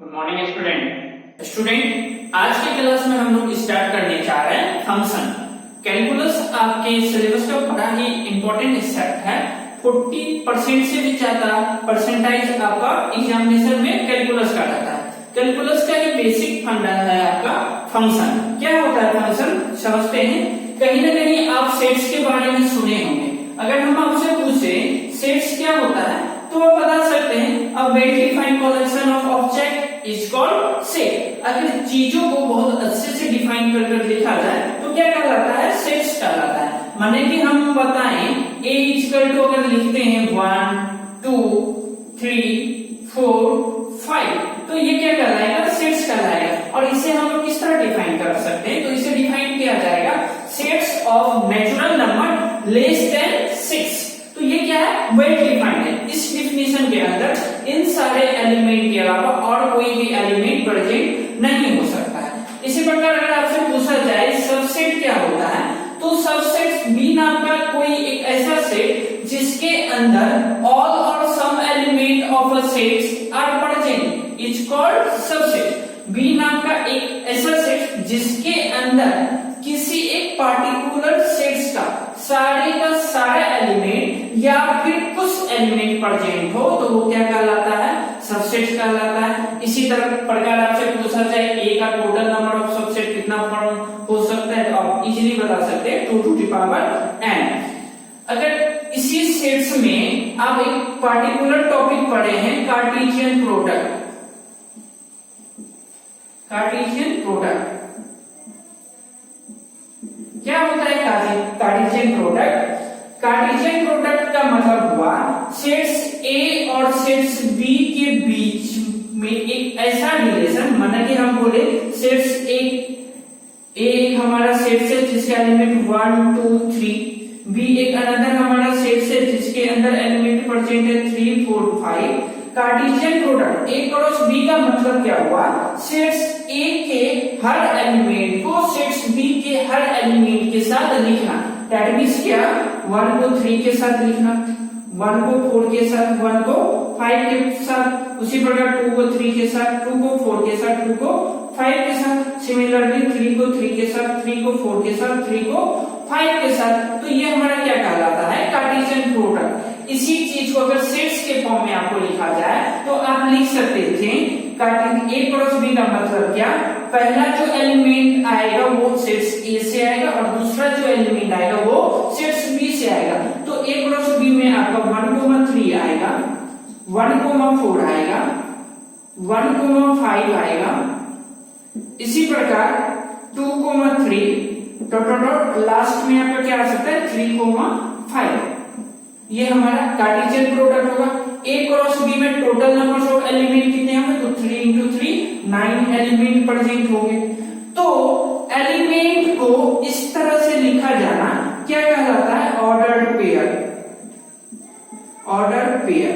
Good morning student. आज के class में हम लोग स्टार्ट करने जा रहे हैं फंक्शन। कैलकुलस आपके सिलेबस का बड़ा ही इंपॉर्टेंट स्टेप है। 40% से भी ज्यादा परसेंटाइज आपका एग्जामिनेशन में कैलकुलस का रहता है। कैलकुलस का ही बेसिक फंडा है आपका फंक्शन। क्या होता है फंक्शन, समझते हैं। कहीं ना कहीं आप सेट्स के बारे में सुने होंगे। अगर हम आपसे पूछे सेट्स क्या होता है तो आप बता सकते हैं a well defined collection of object is called set. अगर चीजों को बहुत अच्छे से डिफाइन कर लिखा जाए तो क्या कहलाता है, सेट्स कहलाता है। माने कि हम बताएं a इक्वल टू अगर लिखते हैं 1 2 3 4 5 तो ये क्या कहलाएगा, सेट्स कहलाएगा। और इसे हम लोग किस तरह डिफाइन कर सकते हैं, तो इसे डिफाइन किया जाएगा sets of natural number less than 6। तो ये क्या है, वेल डिफाइंड है। इस डिफिनेशन के अंदर इन सारे एलिमेंट के अलावा और कोई भी एलिमेंट प्रेजेंट नहीं हो सकता है। इसी प्रकार अगर आपसे पूछा जाए सबसेट क्या होता है, तो सबसेट बी नाम का कोई एक ऐसा सेट जिसके अंदर ऑल और some element of a set are present is called subset. B नाम का एक ऐसा सेट जिसके अंदर किसी एक पार्टिकुलर सेट्स का सारे का सारा एलिमेंट या फिर कुछ एलिमेंट प्रेजेंट हो तो वो क्या कहलाता है, सबसेट कहलाता है। इसी तरह प्रकार आपसे पूछा जाए ए का टोटल नंबर ऑफ सबसेट कितना फॉर्म हो सकता है तो आप इजीली बता सकते हैं 2 to the power n। अगर इसी सेट्स में आप एक पार्टिकुलर टॉपिक पढ़े हैं कार्टेशियन प्रोडक्ट, कार्टेशियन प्रोडक्ट क्या होता है कार्टेशियन प्रोडक्ट। कार्टेशियन प्रोडक्ट का मतलब हुआ सेट्स ए और सेट्स बी के बीच में एक ऐसा रिलेशन, माना कि हम बोले सेट्स ए हमारा सेट है जिसके एलिमेंट 1 2 3, बी एक अनदर हमारा सेट है जिसके अंदर एलिमेंट प्रेजेंट है 3 4 5। Cartesian product A cross B का मतलब क्या हुआ, सेट्स ए के हर एलिमेंट को सेट्स बी के हर एलिमेंट के साथ लिखना। दैट मींस क्या, 1 को 3 के साथ लिखना, 1 को 4 के साथ, 1 को 5 के साथ, उसी प्रकार 2 को 3 के साथ, 2 को 4 के साथ, 2 को 5 के साथ, सिमिलरली 3 को 3 के साथ, 3 को 4 के साथ, 3 को 5 के साथ। तो ये हमारा क्या कहलाता है, कार्टेशियन प्रोडक्ट। इसी चीज को अगर सेट्स के फॉर्म में आपको लिखा जाए तो आप लिख सकते थे कार्टेशियन ए क्रॉस बी का मतलब क्या, पहला जो एलिमेंट आएगा वो सेट्स ए से आएगा और दूसरा जो एलिमेंट आएगा वो सेट्स बी से आएगा। तो ए क्रॉस बी में आपका 1,3 आएगा, 1,4 आएगा, 1,5 आएगा, इसी प्रकार 2,3 डॉट लास्ट में आपका क्या आ सकता है 3,5। ये हमारा कार्टेशियन प्रोडक्ट होगा। ए क्रॉस बी में टोटल नंबर ऑफ एलिमेंट कितने होंगे, तो 3 into 3 9 एलिमेंट प्रेजेंट होंगे। तो एलिमेंट को इस तरह से लिखा जाना क्या कहलाता है, ordered pair. Order pair,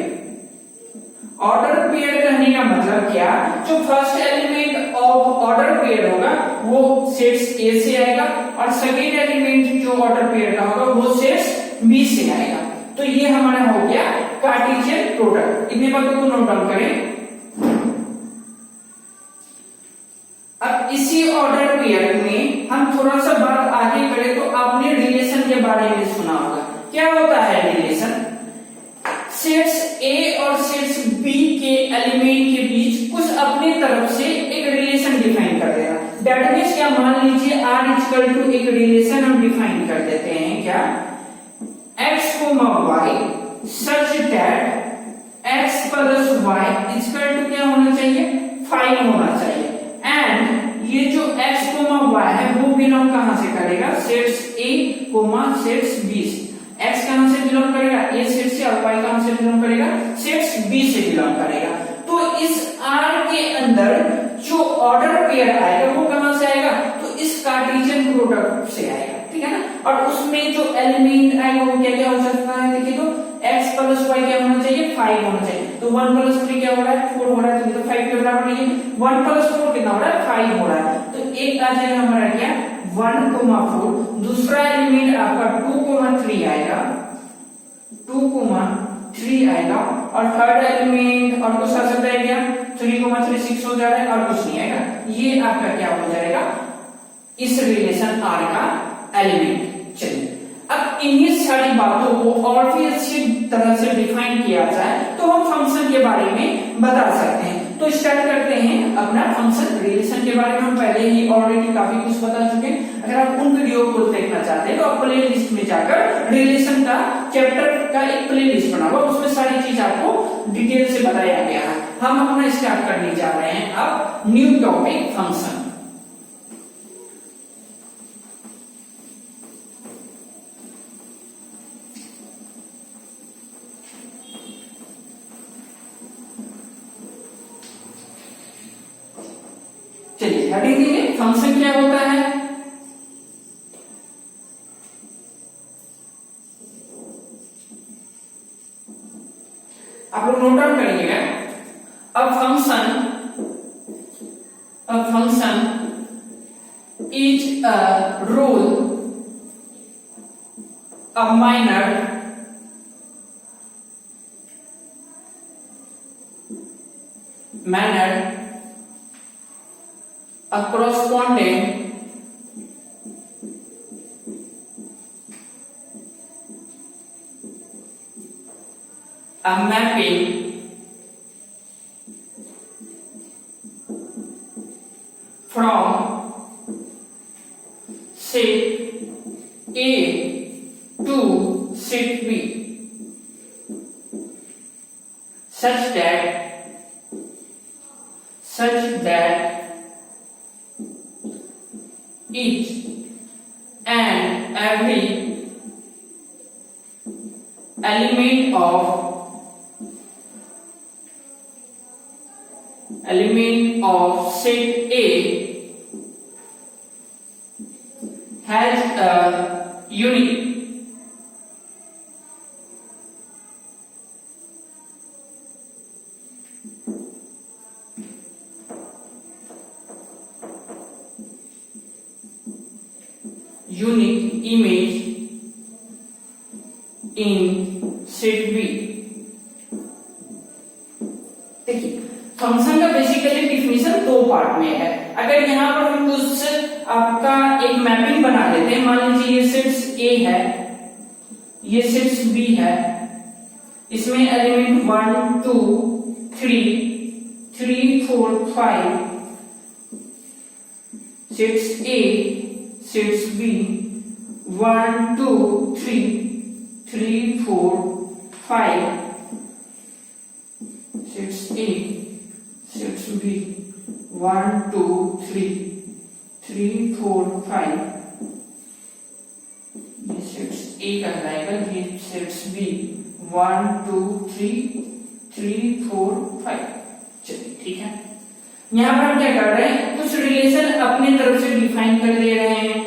order pair कहने का मतलब क्या, जो first element of order pair होगा वो सेट्स ए से आएगा और सेकेंड एलिमेंट जो ऑर्डर पेयर का होगा वो सेट्स बी से आएगा। तो ये हमारा हो गया कार्टेशियन प्रोडक्ट। इतने बातों को नोट डाउन करें। अब इसी ऑर्डर पेयर में हम थोड़ा सा बात आगे करें तो आपने रिलेशन के बारे में सुना होगा। क्या होता है रिलेशन, सेट्स ए और सेट्स बी के एलिमेंट के बीच कुछ अपनी तरफ से एक रिलेशन डिफाइन कर देना। दैट मींस क्या, मान लीजिए आर इक्वल टू एक रिलेशन हम डिफाइन कर देते हैं क्या, x, y such that x plus y equal to क्या होना चाहिए, 5 होना चाहिए। एंड ये जो x, y है वो बिलोंग कहां से करेगा, सेट्स a, सेट्स b से। x कहां से बिलोंग करेगा, a सेट से, और y कहां से बिलोंग करेगा, सेट्स b से बिलोंग करेगा। तो इस R के अंदर जो ऑर्डर पेयर आएगा वो कहां से आएगा, तो इस कार्टेशियन प्रोडक्ट से आएगा, ठीक है ना। और उसमें जो एलिमेंट आएगा वो क्या क्या हो सकता है, देखिए तो x प्लस y क्या होना चाहिए, 5 होना चाहिए। तो 1 प्लस 3 क्या हो रहा है, 4 हो रहा है, तो 5 के बराबर नहीं है। 1 प्लस 4 कितना हो रहा है, 5 हो रहा है। तो एक आ जाएगा हमारा क्या 1,4, दूसरा एलिमेंट आपका 2,3 आएगा, 2,3 आएगा, और थर्ड एलिमेंट और कुछ आ सकता है क्या, 3, 6 हो जा रहा है और कुछ नहीं आएगा, ये आपका क्या हो जाएगा, इस रिलेशन R का एलिमेंट। चलिए अब इन्हीं सारी बातों को और भी अच्छी तरह से डिफाइन किया जाए तो हम फंक्शन के बारे में बता सकते हैं। तो स्टार्ट करते हैं अपना फंक्शन रिलेशन के बारे में। हम पहले ही ऑलरेडी काफी कुछ बता चुके हैं। अगर आप उन वीडियो को देखना चाहते हैं तो आप प्ले लिस्ट में जाकर रिलेशन का चैप्टर का एक प्ले लिस्ट बना हुआ, उसमें सारी चीज आपको डिटेल से बताया गया है। हम अपना स्टार्ट करने जा रहे हैं अब न्यू टॉपिक फंक्शन। चलिए हेडिंग देंगे फंक्शन क्या होता है। आप लोग नोट डाउन करिएगा। अब function is a rule, a minor manner, a corresponding a mapping from set A to set B such that each and every element of set A has a unique image in set B। देखिए function का basically definition दो part में है। अगर यहाँ पर हम कुछ आपका एक मैपिंग बना लेते हैं, मान लीजिए ये सेट्स A है, ये सेट्स B है, इसमें element 1 2 3 3 4 5 sets A sets B 1 2 3 3 4 5 sets A sets B 1 2 3 3 4 5 ये सेट्स A कहलाएगा, ये सेट्स B 1 2 3 3 4 5। चलिए ठीक है, यहां पर हम क्या कर रहे हैं, कुछ रिलेशन अपनी तरफ से डिफाइन कर दे रहे हैं।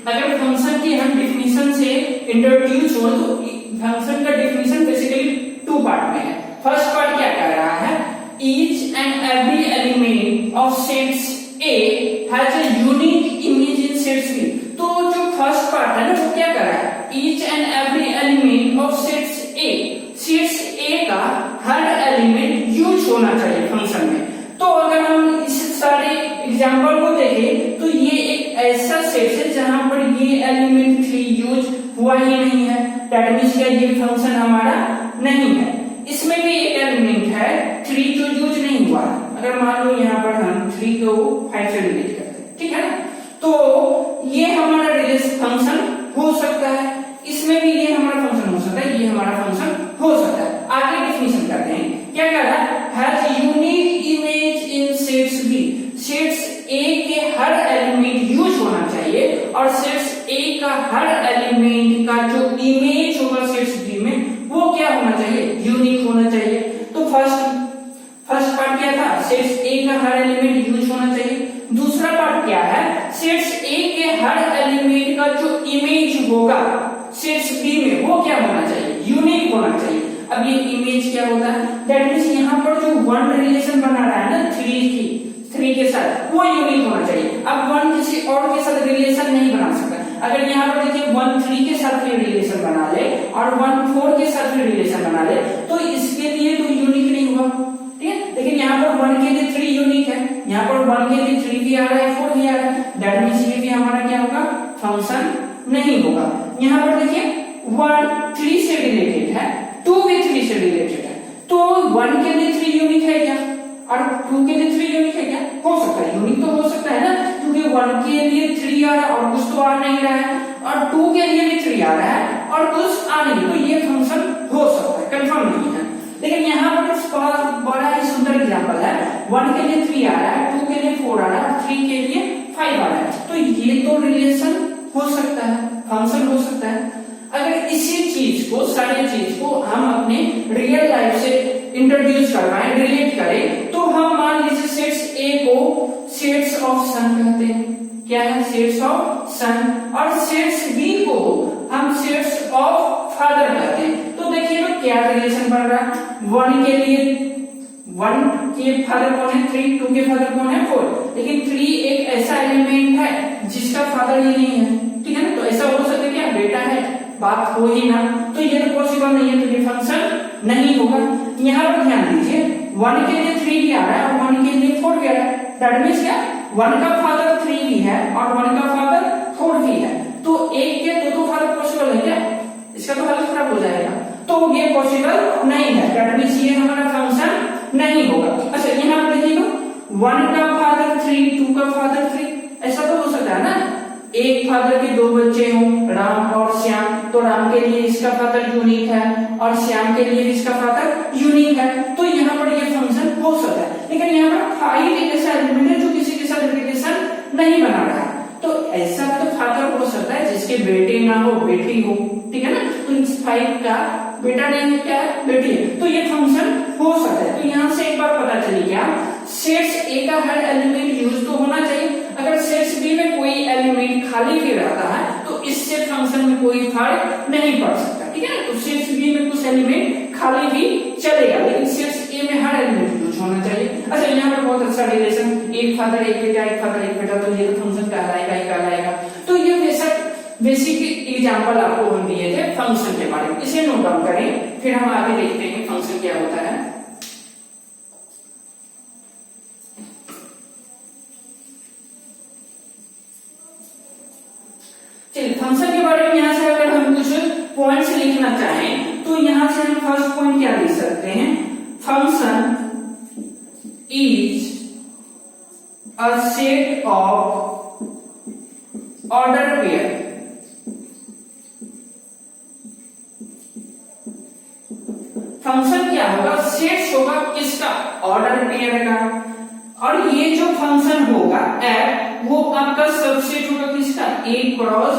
अगर फंक्शन की हम डिफिनीशन से इंट्रोड्यूस हो तो फंक्शन का डिफिनीशन बेसिकली टू पार्ट में है। फर्स्ट पार्ट क्या कह रहा है, each and every element of sets A has a unique image in sets B। तो जो फर्स्ट पार्ट है ना वो क्या कर रहा है, each and every element of sets A का हर एलिमेंट यूज होना चाहिए फंक्शन में। तो अगर हम इस सारे एग्जांपल को देखें तो ये एक ऐसा सेट है जहां पर ये एलिमेंट 3 यूज हुआ ही नहीं है, दैट मींस क्या ये फंक्शन हमारा नहीं है। इसमें भी एक एलिमेंट है 3 जो यूज नहीं हुआ। अगर मान लो यहाँ पर हम 3 को 5 से रिलेट करते हैं, ठीक है ना, तो ये हमारा रिलेशन फंक्शन हो सकता है, इसमें भी ये हमारा फंक्शन हो सकता है, ये हमारा फंक्शन हो सकता है। आगे डिफिनेशन करते हैं, क्या कह रहा है, has unique image in sets B। Sets A के हर एलिमेंट यूज होना चाहिए और सेट्स A का हर एलिमेंट का जो इमेज होगा सेट्स B में वो क्या होना चाहिए, यूनिक होना चाहिए। तो फर्स्ट पार्ट क्या था, सेट्स A का हर एलिमेंट यूज होना चाहिए। दूसरा पार्ट क्या है, सेट्स A के हर एलिमेंट का जो इमेज होगा सेट्स B में वो क्या होना चाहिए, यूनिक होना चाहिए। अब ये इमेज क्या होता है, दैट मींस यहाँ पर जो वन रिलेशन बना रहा है ना 3 3 के साथ वो यूनिक होना चाहिए। अब 1 किसी और के साथ रिलेशन नहीं बना सकता। अगर यहाँ पर देखिए 1 3 के साथ भी रिलेशन बना ले और 1 4 के साथ भी रिलेशन बना ले तो इसके लिए तो यूनिक नहीं हुआ, ठीक है। लेकिन यहाँ पर 1 के लिए 3 यूनिक है, यहाँ पर 1 के लिए 3 भी आ रहा है 4 भी आ रहा है, दैट मींस ये भी हमारा क्या होगा, फंक्शन नहीं होगा। यहाँ पर देखिए 1 3 से रिलेटेड है, 2 भी 3 से रिलेटेड है, तो 1 के लिए 3 यूनिक है क्या और 2 के लिए 3 यूनिक है क्या, हो सकता है, यूनिक तो हो सकता है ना, क्योंकि 1 के लिए 3 आ रहा है और कुछ तो आ नहीं रहा है और 2 के लिए भी 3 आ रहा है और कुछ आ नहीं, तो ये फंक्शन हो सकता है, कंफर्म नहीं है। लेकिन यहाँ पर बड़ा ही सुंदर एग्जांपल है, 1 के लिए 3 आ रहा है, 2 के लिए 4 आ रहा है, 3 के लिए 5 आ रहा है, तो ये तो रिलेशन हो सकता है, फंक्शन हो सकता है। अगर इसी चीज को, सारी चीज को हम अपने रियल लाइफ से इंट्रोड्यूस करवाएं, रिलेट करें, तो हम मान लीजिए सेट्स ए को सेट्स ऑफ सन कहते हैं, क्या है, सेट्स ऑफ सन, और सेट्स बी को हम सेट्स ऑफ फादर कहते हैं। तो देखिए तो क्या रिलेशन बन रहा है, 1 के लिए 1 के फादर कौन है, 3, 2 के फादर कौन है, 4, लेकिन 3 एक ऐसा एलिमेंट है जिसका फादर ये नहीं है, ठीक है ना, तो ऐसा हो सकता है क्या, बेटा है, बात हो ही ना, तो ये तो पॉसिबल नहीं है, तो ये फंक्शन नहीं होगा। यहाँ पर ध्यान दीजिए 1 के लिए 3 भी आ रहा है और 1 के लिए 4 भी आ रहा है, दैट मींस क्या, 1 का फादर 3 भी है और 1 का फादर 4 भी है, तो एक के दो फादर पॉसिबल है क्या, इसका तो हालत खराब हो जाएगा, तो ये पॉसिबल नहीं है, दैट मींस ये हमारा फंक्शन नहीं होगा। अच्छा यहाँ पर देखिए 1 का फादर 3, 2 का फादर 3, ऐसा तो हो सकता है ना, एक फादर के 2 बच्चे हों, राम और श्याम, तो राम के लिए इसका फादर यूनिक है और श्याम के लिए इसका फादर यूनिक है, तो यहाँ पर ये फंक्शन हो सकता है। लेकिन यहाँ पर 5 एक ऐसा एलिमेंट है जो किसी के साथ रिलेशन नहीं बना रहा है, तो ऐसा तो फादर हो सकता है जिसके बेटे ना हो, बेटी हो, ठीक है ना, तो इस 5 का बेटा नहीं है, क्या है, बेटी है, तो ये फंक्शन हो सकता है। तो यहाँ से एक बात पता चली क्या, सेट्स ए का हर एलिमेंट यूज तो होना चाहिए, अगर सेट्स बी में कोई एलिमेंट खाली भी रहता है तो इससे फंक्शन में कोई फर्क नहीं पड़ सकता, ठीक है ना, तो सेट्स बी में कुछ एलिमेंट खाली भी चलेगा, लेकिन सेट्स ए में हर एलिमेंट यूज होना चाहिए। अच्छा यहाँ पर बहुत अच्छा रिलेशन, एक फादर एक बेटा, एक फादर एक बेटा, तो ये तो फंक्शन कहलाएगा ही कहलाएगा। तो ये बेसिक एग्जांपल आपको हम दिए थे फंक्शन के बारे में, इसे नोट डाउन करें, फिर हम आगे देखते हैं फंक्शन क्या होता है। चलिए फंक्शन के बारे में यहाँ से अगर हम कुछ पॉइंट्स लिखना चाहें तो यहाँ से हम फर्स्ट पॉइंट क्या लिख सकते हैं, function is a set of order pair function क्या होगा, सेट्स होगा किसका, ऑर्डर पेयर का, और ये जो फंक्शन होगा एफ वो आपका सबसेट होगा किसका, ए क्रॉस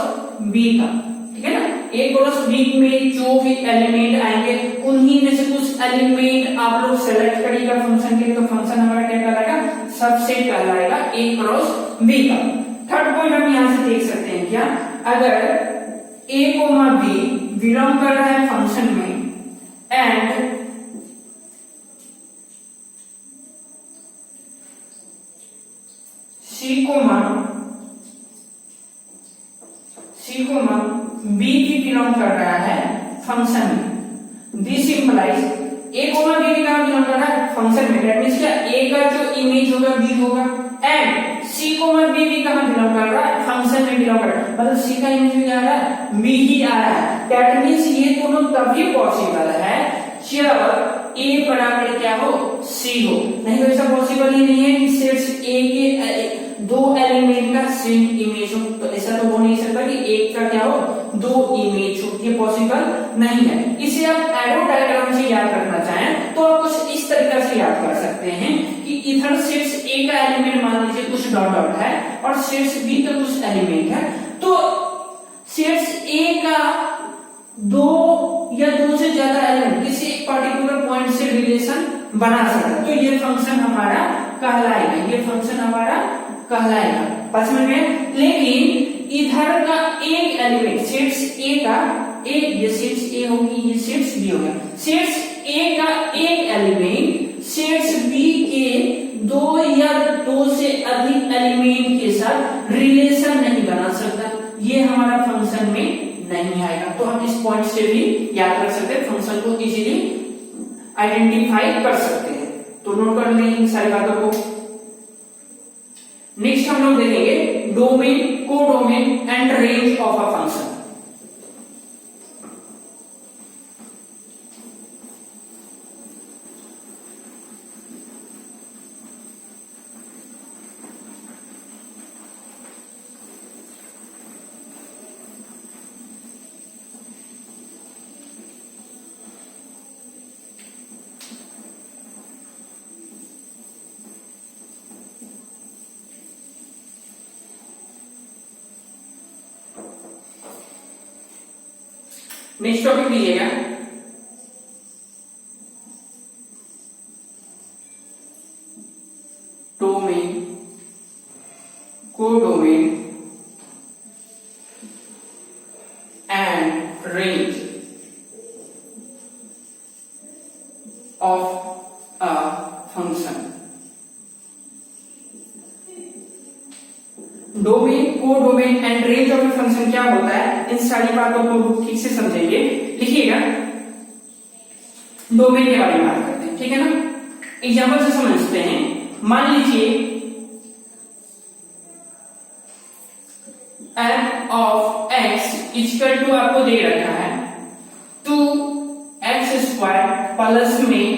बी का, ठीक है ना, ए क्रॉस बी में जो भी एलिमेंट आएंगे उन्हीं में से कुछ एलिमेंट आप लोग सेलेक्ट करिएगा फंक्शन के लिए, तो फंक्शन हमारा क्या कहलाएगा, सबसेट कहलाएगा ए क्रॉस बी का। थर्ड पॉइंट हम यहां से देख सकते हैं क्या, अगर ए कोमा बी बिलोंग कर रहा है फंक्शन में एंड सी कोमा बी भी बिलोंग कर रहा है फंक्शन में, this implies a comma b भी कहां बिलोंग कर रहा है, फंक्शन में, दैट मींस क्या, ए का जो इमेज होगा बी होगा, एंड सी कोमा बी भी कहां बिलोंग कर रहा है, फंक्शन में बिलोंग कर रहा है, मतलब सी का इमेज भी आ रहा है, बी ही आ रहा है, दैट मींस ये दोनों तभी पॉसिबल है जब ए बराबर क्या हो, सी हो, नहीं तो ऐसा पॉसिबल ही नहीं है कि सेट्स ए के 2 एलिमेंट का सेम इमेज हो, तो ऐसा तो हो नहीं सकता कि एक का क्या हो, 2 इमेज हो, ये पॉसिबल नहीं है। इसे आप एरो डायग्राम से याद रखना चाहें तो आप कुछ इस तरीके से याद कर सकते हैं कि इधर सेट्स ए का एलिमेंट मान लीजिए कुछ डॉट डॉट है और सेट्स बी का कुछ एलिमेंट है, तो सेट्स ए का 2 या 2 से ज्यादा एलिमेंट किसी एक पर्टिकुलर पॉइंट से रिलेशन बना सकता है, तो ये फंक्शन हमारा कहलाएगा, ये फंक्शन हमारा कहलाएगा, पांच मिनट में। लेकिन इधर का एक एलिमेंट सेट्स ए का एक, ये सेट्स ए होगी, ये सेट्स बी होगा, सेट्स ए का एक एलिमेंट सेट्स बी के दो या दो से अधिक एलिमेंट के साथ रिलेशन नहीं बना सकता, ये हमारा फंक्शन में नहीं आएगा। तो हम इस पॉइंट से भी याद रख सकते हैं, फंक्शन को इजीली आइडेंटिफाई कर सकते हैं। तो नोट कर लें इन सारी बातों को। नेक्स्ट हम लोग देखेंगे domain, codomain and range of a function. Next topic लीजिएगा domain, codomain and range of a function. Domain, codomain and range of a function क्या होता है, इन सारी बातों को ठीक से समझेंगे। लिखिएगा, डोमेन के बारे में बात करते हैं, ठीक है ना। एग्जांपल से समझते हैं। मान लीजिए f of x equal to आपको दे रखा है 2x² प्लस में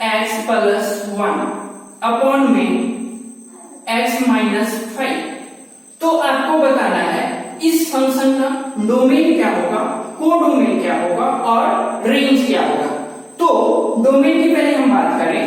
x प्लस 1 अपॉन में x माइनस 5। तो आपको बताना है इस फंक्शन का डोमेन क्या होगा, कोडोमेन क्या होगा और रेंज क्या होगा। तो डोमेन की पहले हम बात करें।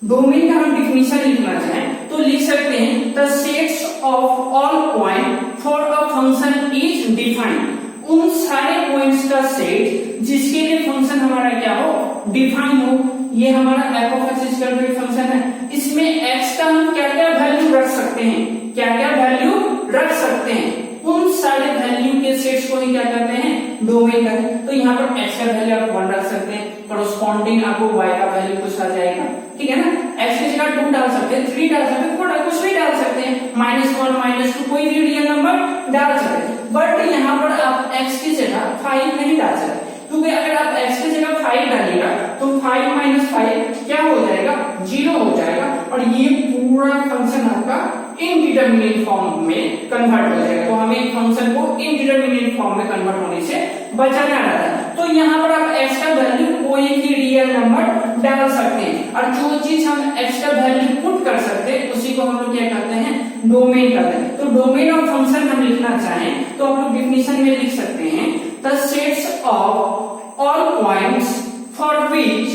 डोमेन का हम डिफिनेशन लिखना चाहें तो लिख सकते हैं the sets of all point for a function is defined. उन सारे पॉइंट्स का सेट जिसके लिए फंक्शन हमारा क्या हो, डिफाइन हो। ये हमारा f of x equal to function है, इसमें x का हम क्या क्या वैल्यू रख सकते हैं, क्या क्या वैल्यू रख सकते हैं, उन सारे वैल्यू के सेट्स को ही क्या कहते हैं, डोमेन कहते हैं। तो यहाँ पर x का वैल्यू आप 1 रख सकते हैं, कॉरस्पॉन्डिंग आपको y का वैल्यू कुछ आ जाएगा, ठीक है ना। x की जगह 2 डाल सकते हैं, 3 डाल सकते हैं, 4 कुछ भी डाल सकते हैं, -1 -2 कोई भी रियल नंबर डाल सकते हैं। बट यहाँ पर आप x की जगह 5 नहीं डाल सकते, क्योंकि अगर आप x की जगह 5 डालिएगा तो 5 - 5 क्या हो जाएगा, 0 हो जाएगा, और ये पूरा फंक्शन आपका इनडिटरमिनेट फॉर्म में कन्वर्ट हो जाएगा। तो हमें फंक्शन को इनडिटरमिनेट फॉर्म में कन्वर्ट होने से बचाना रहता है। तो यहाँ पर आप x का वैल्यू कोई भी रियल नंबर डाल सकते हैं, और जो चीज हम x का वैल्यू पुट कर सकते हैं उसी को हम लोग क्या करते हैं, डोमेन कहते हैं। तो डोमेन ऑफ फंक्शन हम लिखना चाहें तो आप लोग डिफिनेशन में लिख सकते हैं the sets of all points for which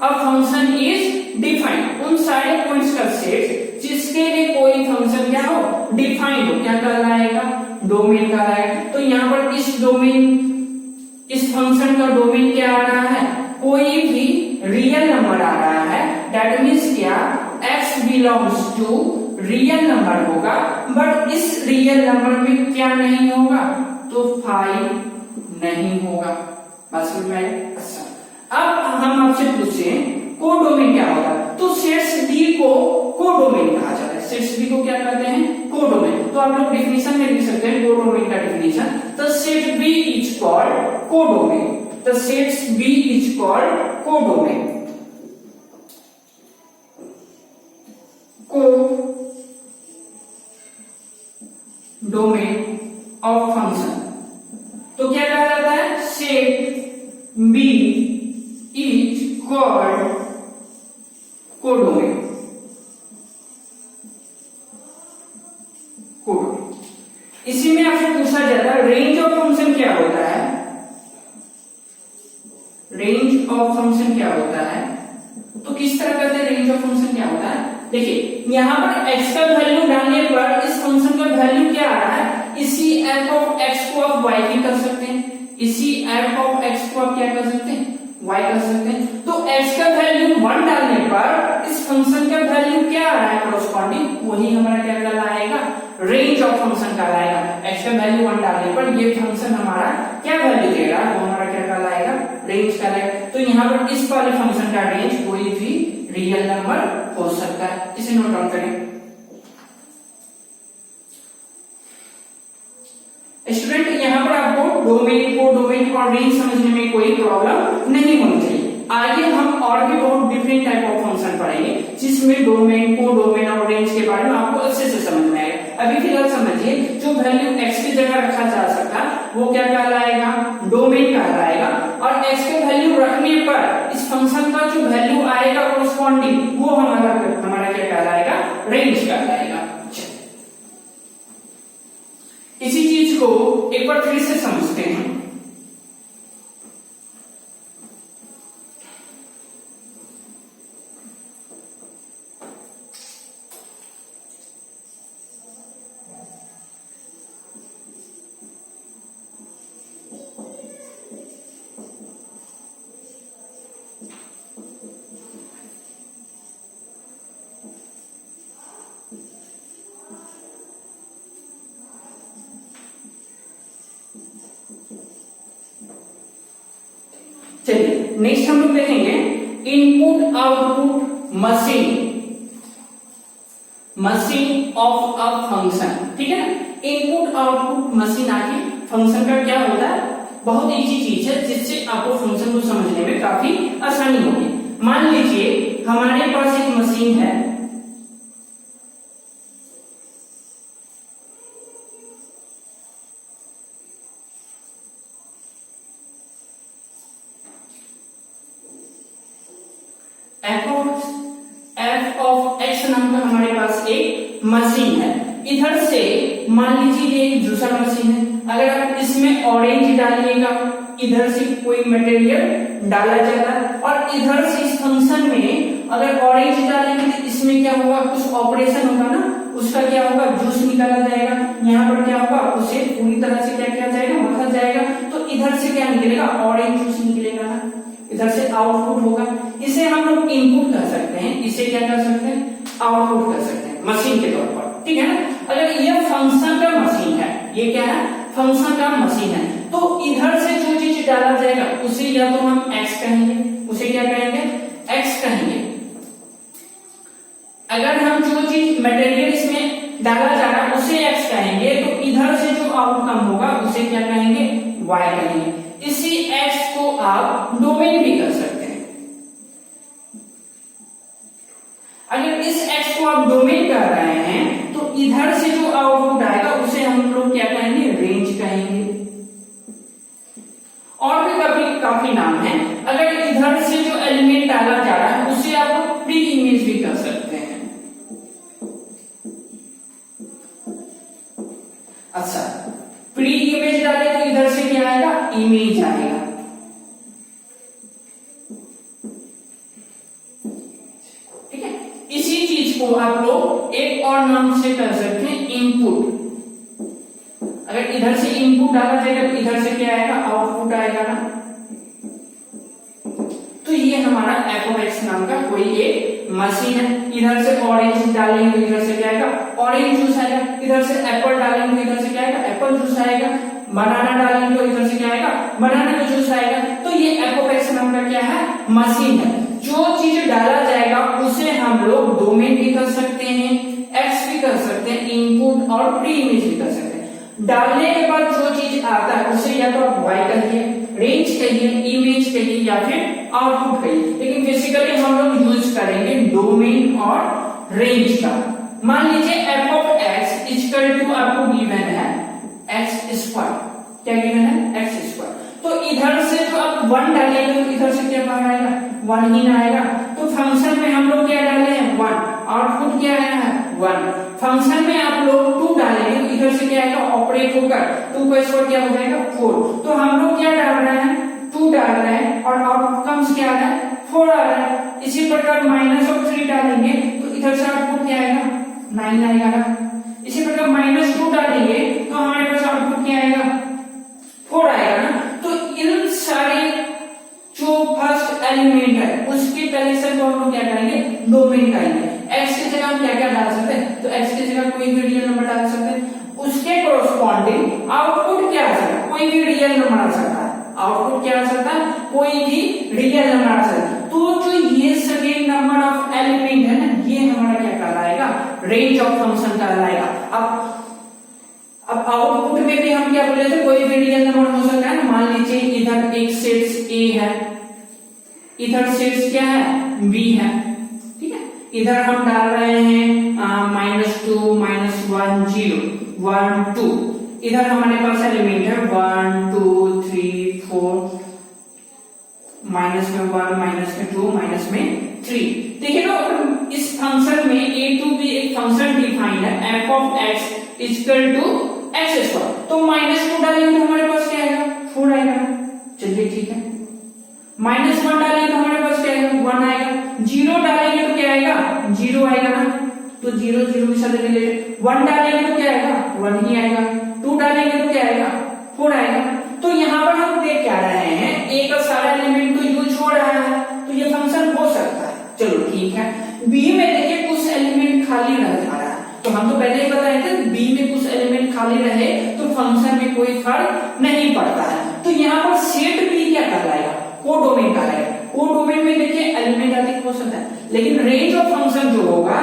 a function is defined. उन सारे पॉइंट्स का सेट जिसके लिए कोई फंक्शन क्या हो, डिफाइंड हो, क्या कहलाएगा, डोमेन कहलाएगा। तो यहाँ पर इस डोमेन, इस फंक्शन का डोमेन क्या आ रहा है, कोई भी रियल नंबर आ रहा है। दैट मीन्स क्या, x belongs to real number होगा, बट इस रियल नंबर में क्या नहीं होगा, तो 5 नहीं होगा। बात समझ में आया। अच्छा, अब हम आपसे पूछें कोडोमेन क्या होगा, तो सेट्स D को कोडोमेन कहा जाता है। सेट्स D को क्या कहते हैं, कोडोमेन। तो आप लोग डिफिनेशन में लिख सकते हैं कोडोमेन का definition, the set B is called codomain. The sets B is called codomain. Codomain of function. तो क्या कहा जाता है, set B is called codomain. इसी में आपसे पूछा जाता है रेंज ऑफ फंक्शन क्या होता है, रेंज ऑफ फंक्शन क्या होता है। तो किस तरह कहते हैं रेंज ऑफ फंक्शन क्या होता है। देखिए यहाँ पर x का वैल्यू डालने पर इस फंक्शन का वैल्यू क्या आ रहा है, इसी f ऑफ x को आप y की कर सकते हैं, इसी f ऑफ x को आप क्या कर सकते हैं, y कर सकते हैं। तो x का वैल्यू 1 डालने पर इस फंक्शन का वैल्यू क्या आ रहा है, कॉरस्पॉन्डिंग, वही हमारा क्या कहलाएगा, रेंज ऑफ फंक्शन कहलाएगा। x का वैल्यू 1 डालने पर ये फंक्शन हमारा क्या वैल्यू देगा, वो हमारा क्या कहलाएगा, रेंज कहलाएगा। तो यहाँ पर इस वाले फंक्शन का रेंज कोई भी रियल नंबर हो सकता है, इसे नोट डाउन करें। स्टूडेंट यहाँ पर आपको डोमेन और रेंज समझने में कोई प्रॉब्लम नहीं होनी चाहिए। आगे हम और भी बहुत डिफरेंट टाइप ऑफ फंक्शन पढ़ेंगे जिसमें डोमेन और रेंज के बारे में आपको अच्छे से समझ में आएगा। अभी फिलहाल समझिए, जो वैल्यू x की जगह रखा जा सकता वो क्या कहलाएगा, डोमेन कहलाएगा। और x के वैल्यू रखने पर इस फंक्शन का जो वैल्यू आएगा कोरस्पॉन्डिंग वो हमारा क्या कहलाएगा, रेंज कहलाएगा। इसी चीज को एक बार फिर से समझते हैं। चलिए नेक्स्ट हम लोग देखेंगे input output machine of a function. ठीक है ना, इनपुट आउटपुट मशीन आके फंक्शन का क्या होता है, बहुत इजी चीज है जिससे आपको फंक्शन को समझने में काफी आसानी होगी। मान लीजिए हमारे पास एक मशीन है, f ऑफ x नाम का हमारे पास एक मशीन है। इधर से मान लीजिए ये दूसरा मशीन है, अगर आप इसमें ऑरेंज डालिएगा, इधर से कोई मटेरियल डाला जाता है और इधर से इस फंक्शन में अगर ऑरेंज डालेंगे तो इसमें क्या होगा, कुछ ऑपरेशन होगा ना, उसका क्या होगा, जूस निकाला जाएगा। यहाँ पर क्या होगा, उसे पूरी तरह से क्या किया जाएगा, मथा जाएगा। तो इधर से क्या निकलेगा, ऑरेंज जूस निकलेगा ना, इधर से आउटपुट होगा। इसे हम लोग इनपुट कह सकते हैं, इसे क्या कर सकते हैं, आउटपुट कर सकते हैं मशीन के तौर पर। ठीक है ना, अगर यह फंक्शन का मशीन है, ये क्या है, फंक्शन का मशीन है, तो इधर से जो चीज डाला जाएगा उसे या तो हम x कहेंगे, उसे क्या कहेंगे, x कहेंगे। अगर हम जो चीज मटेरियल इसमें डाला जा रहा है उसे x कहेंगे, तो इधर से जो आउटकम होगा उसे क्या कहेंगे, y कहेंगे। इसी x को आप डोमेन भी कर सकते हैं। अगर इस x को आप डोमेन कर रहे हैं तो इधर से जो आउटपुट आएगा उसे हम लोग क्या कहेंगे, रेंज कहेंगे। और भी काफी नाम है। अगर इधर से जो एलिमेंट डाला जा रहा है उसे आप प्री इमेज भी कर सकते हैं। अच्छा, प्री इमेज डाले तो इधर से क्या आएगा, इमेज आएगा। ठीक है, इसी चीज को आप लोग एक और नाम से कर सकते हैं, इनपुट। अगर इधर से इनपुट डाला जाएगा तो इधर से क्या आएगा, आउटपुट आएगा ना। तो ये हमारा f(x) नाम का कोई एक मशीन है। इधर से ऑरेंज डालेंगे तो इधर से क्या आएगा, ऑरेंज जूस आएगा। इधर से एप्पल डालेंगे तो इधर से क्या आएगा, एप्पल जूस आएगा। बनाना डालेंगे तो इधर से क्या आएगा, बनाना का जूस आएगा। तो ये f(x) नाम का क्या है, मशीन है। जो चीज डाला जाएगा उसे हम लोग डोमेन भी कर सकते हैं, x भी कर सकते हैं, इनपुट और प्री इमेज भी कर सकते हैं। डालने के बाद जो चीज आता है उसे या तो आप y कहिए, रेंज कहिए, इमेज कहिए या फिर आउटपुट कहिए, लेकिन बेसिकली हम लोग यूज करेंगे डोमेन और रेंज का। मान लीजिए f(x) इक्वल टू आपको गिवन है x²। क्या गिवन है, x²। तो इधर से जो आप 1 डालेंगे तो इधर से क्या बाहर आएगा, 1 ही ना आएगा। तो फंक्शन में हम लोग क्या डाले हैं, 1, आउटपुट क्या आया है, 1। फंक्शन में आप लोग 2 डालेंगे तो इधर से क्या आएगा, ऑपरेट होकर 2 का स्क्वायर क्या हो जाएगा, 4। तो हम लोग क्या डाल रहे हैं, 2 डाल रहे हैं और आउटकम्स क्या आ रहा है, 4 आ रहा है। इसी प्रकार -3 डालेंगे तो इधर से आउटपुट क्या आएगा, 9 आएगा ना। इसी प्रकार -2 डालेंगे तो हमारे पास आउटपुट क्या आएगा, 4 आएगा ना। तो इन सारे जो फर्स्ट एलिमेंट है उसके पहले से हम लोग क्या करेंगे, डोमेन करेंगे। x की जगह हम क्या क्या डाल सकते हैं, तो x की जगह कोई भी रियल नंबर डाल सकते हैं। उसके कोरस्पॉन्डिंग आउटपुट क्या आ सकता है, कोई भी रियल नंबर आ सकता है। आउटपुट क्या आ सकता है, कोई भी रियल नंबर आ सकता है। तो जो ये सेकेंड नंबर ऑफ एलिमेंट है ना, ये हमारा क्या कहलाएगा, रेंज ऑफ फंक्शन कहलाएगा। अब आउटपुट में भी हम क्या बोले थे, कोई भी रियल नंबर हो सकता है ना। मान लीजिए इधर एक सेट्स ए है, इधर सेट्स क्या है, बी है, ठीक है। इधर हम डाल रहे हैं -2 -1 0 1 2, इधर हमारे पास एलिमेंट है 1 2 3 4, माइनस में 1 माइनस में 2 माइनस में 3। देखिए ना, इस फंक्शन में a टू बी एक फंक्शन डिफाइंड है f of x equal to x square. तो -2 डालेंगे तो हमारे पास क्या आएगा, 4 आएगा। चलिए ठीक है। -1 डालेंगे तो हमारे पास क्या आएगा, 1 आएगा। 0 डालेंगे तो क्या आएगा, 0 आएगा ना, तो 0 0 के साथ रिलेटेड। 1 डालेंगे तो क्या आएगा, 1 ही आएगा। 2 डालेंगे तो क्या आएगा, 4 आएगा। तो यहाँ पर हम देख क्या रहे हैं, a का सारा एलिमेंट तो यूज हो रहा है, तो ये फंक्शन हो सकता है। चलो ठीक है। b में देखिए कुछ एलिमेंट खाली रह जा रहा है, तो हम तो पहले ही बताए थे b में कुछ एलिमेंट खाली रहे तो फंक्शन में कोई फर्क नहीं पड़ता है। तो यहाँ पर सेट b क्या कहलाएगा, कोडोमेन कहलाएगा। कोडोमेन में देखिए एलिमेंट अधिक हो सकता है, लेकिन रेंज ऑफ फंक्शन जो होगा,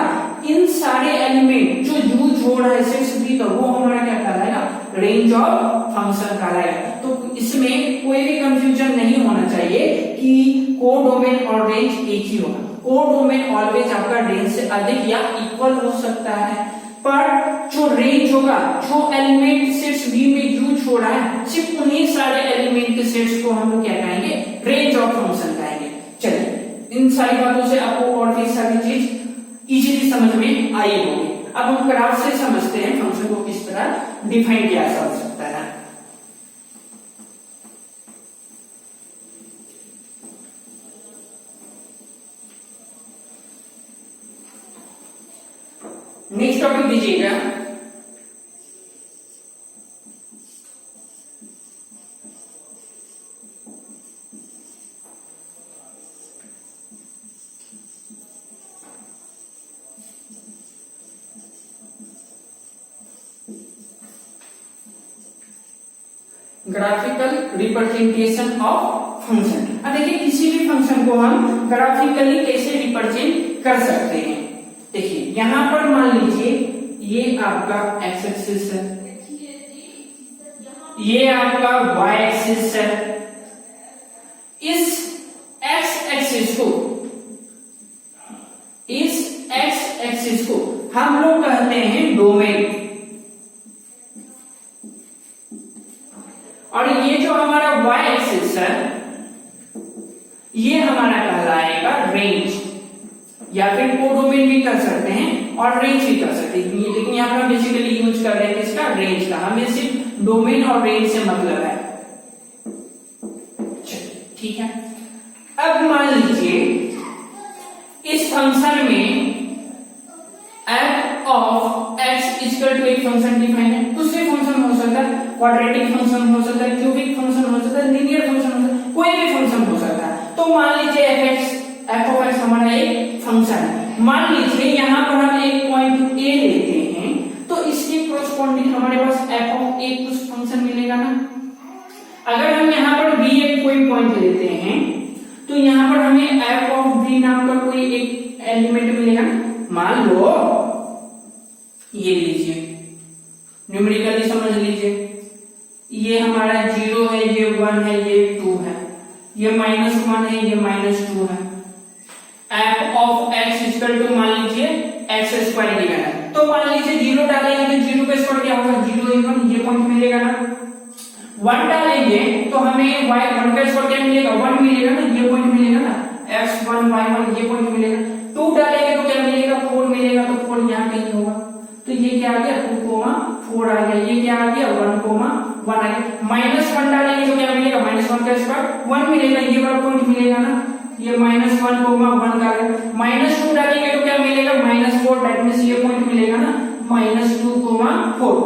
इन सारे एलिमेंट जो यूज हो रहा है सेट्स b का, वो हमारा क्या कहलाएगा, रेंज ऑफ फंक्शन कहलाएगा। तो इसमें कोई भी कंफ्यूजन नहीं होना चाहिए कि कोडोमेन और रेंज एक ही होगा। कोडोमेन ऑलवेज आपका रेंज से अधिक या इक्वल हो सकता है, पर जो रेंज होगा, जो एलिमेंट सेट्स बी में यूज हो रहा है, सिर्फ उन्हीं सारे एलिमेंट के सेट्स को हम लोग क्या कहेंगे, रेंज ऑफ फंक्शन कहेंगे। चलिए, इन सारी बातों से आपको और भी सारी चीज इजीली समझ में आई होगी। अब हम ग्राफ से समझते हैं फंक्शन को किस तरह डिफाइन किया जा सकता है। नेक्स्ट टॉपिक दीजिएगा, ग्राफिकल रिप्रेजेंटेशन ऑफ फंक्शन। अब देखिए किसी भी फंक्शन को हम ग्राफिकली कैसे रिप्रेजेंट कर सकते हैं। देखिए यहां पर मान लीजिए ये आपका एक्स एक्सिस है, ये आपका वाई एक्सिस है। इस एक्स एक्सिस को हम लोग कहते हैं डोमेन, और ये जो हमारा वाई एक्सिस है, ये हमारा कहलाएगा रेंज, या फिर कोडोमेन भी कर सकते हैं और रेंज भी कर सकते हैं। लेकिन यहाँ पर हम बेसिकली यूज कर रहे हैं किसका, रेंज का। हमें सिर्फ डोमेन और रेंज से मतलब है। ठीक है। अब मान लीजिए इस फंक्शन में f of x equal to एक फंक्शन डिफाइन है। कुछ भी फंक्शन हो सकता है, क्वाड्रेटिक फंक्शन हो सकता है, क्यूबिक फंक्शन हो सकता है, लीनियर फंक्शन हो सकता है, कोई भी फंक्शन हो सकता है। तो मान लीजिए f ऑफ x हमारा एक फंक्शन है। मान लीजिए यहाँ पर हम एक पॉइंट a लेते हैं, तो इसके कोरस्पॉन्डिंग हमारे पास f ऑफ a कुछ फंक्शन मिलेगा ना। अगर हम यहाँ पर b एक कोई पॉइंट लेते हैं, तो यहाँ पर हमें f ऑफ b नाम का कोई एक एलिमेंट मिलेगा ना। मान लो ये लीजिए, न्यूमेरिकली समझ लीजिए, ये हमारा 0 है, ये 1 है, ये 2 है, ये -1 है, ये -2 है। f of x equal to मान लीजिए x स्क्वायर दिया है, तो मान लीजिए 0 डालेंगे तो 0 का स्क्वायर क्या होगा, 0 1 ये पॉइंट मिलेगा ना। 1 डालेंगे तो हमें y 1 का स्क्वायर क्या मिलेगा, 1 मिलेगा ना, ये पॉइंट मिलेगा ना, x1 y1 ये पॉइंट मिलेगा। 2 डालेंगे तो क्या मिलेगा, 4 मिलेगा, तो 4 यहाँ कहीं होगा। तो ये क्या आ गया, 2, 4 आ गया। ये क्या आ गया, 1, 1 आ गया। -1 डालेंगे तो क्या मिलेगा, -1 का स्क्वायर 1 मिलेगा, ये वाला पॉइंट मिलेगा ना। ये -1, 1 का है। -2 डालेंगे तो क्या मिलेगा, -4, दैट मींस ये पॉइंट मिलेगा ना, -2, 4।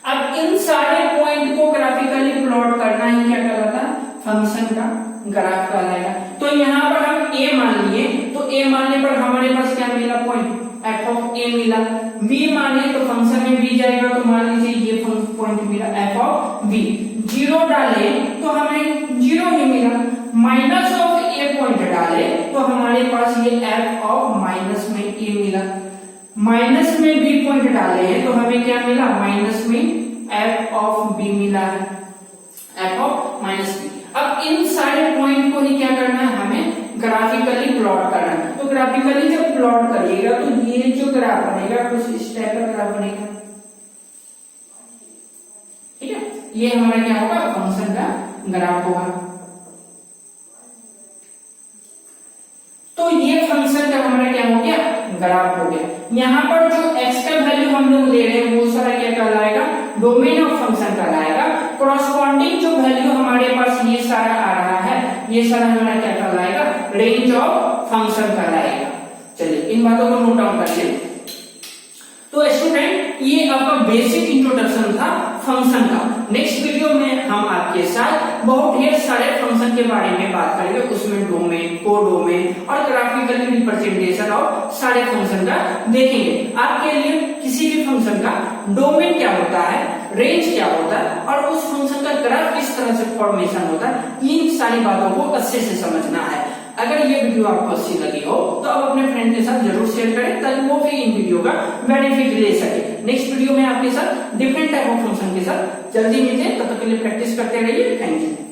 अब इन सारे पॉइंट को ग्राफिकली प्लॉट करना ही क्या कहलाता है, फंक्शन का ग्राफ कहलाएगा। तो यहाँ पर हम a मान लिए, तो a मानने पर हमारे पास क्या मिला, पॉइंट f ऑफ a मिला। b माने तो फंक्शन में b जाएगा, तो मान लीजिए ये पॉइंट मिला f ऑफ b। 0 डाले तो हमारे पास ये एफ ऑफ माइनस में ए मिला, माइनस में बी पॉइंट डाले हैं तो हमें क्या मिला, माइनस में एफ ऑफ बी मिला है, एफ ऑफ माइनस बी। अब इन सारे पॉइंट को ही क्या करना है, हमें ग्राफिकली प्लॉट करना है। तो ग्राफिकली जब प्लॉट करिएगा तो ये जो ग्राफ बनेगा कुछ इस टाइप का ग्राफ बनेगा, ठीक है। ये हमारा क्या होगा, फंक्शन का ग्राफ होगा। तो ये फंक्शन का हमारा क्या हो गया, ग्राफ हो गया। यहाँ पर जो एक्स का वैल्यू हम लोग ले रहे हैं वो सारा क्या कहलाएगा, डोमेन ऑफ फंक्शन कहलाएगा। कॉरस्पॉन्डिंग जो वैल्यू हमारे पास ये सारा आ रहा है, ये सारा हमारा क्या कहलाएगा, रेंज ऑफ फंक्शन कहलाएगा। चलिए इन बातों को नोट डाउन करिए। तो स्टूडेंट ये आपका बेसिक इंट्रोडक्शन था फंक्शन का। नेक्स्ट वीडियो में हम आपके साथ बहुत ढेर सारे फंक्शन के बारे में बात करेंगे, उसमें डोमेन, कोडोमेन और ग्राफिकल रिप्रेजेंटेशन और सारे फंक्शन का देखेंगे। आपके लिए किसी भी फंक्शन का डोमेन क्या होता है, रेंज क्या होता है और उस फंक्शन का ग्राफ किस तरह से फॉर्मेशन होता है, इन सारी बातों को अच्छे से समझना है। अगर ये वीडियो आपको अच्छी लगी हो तो आप अपने फ्रेंड के साथ जरूर शेयर करें ताकि वो भी इन वीडियो का बेनिफिट ले सके। नेक्स्ट वीडियो में आपके साथ डिफरेंट टाइप ऑफ फंक्शन के साथ जल्दी मिलते हैं, तब तक के लिए प्रैक्टिस करते रहिए। Thank you.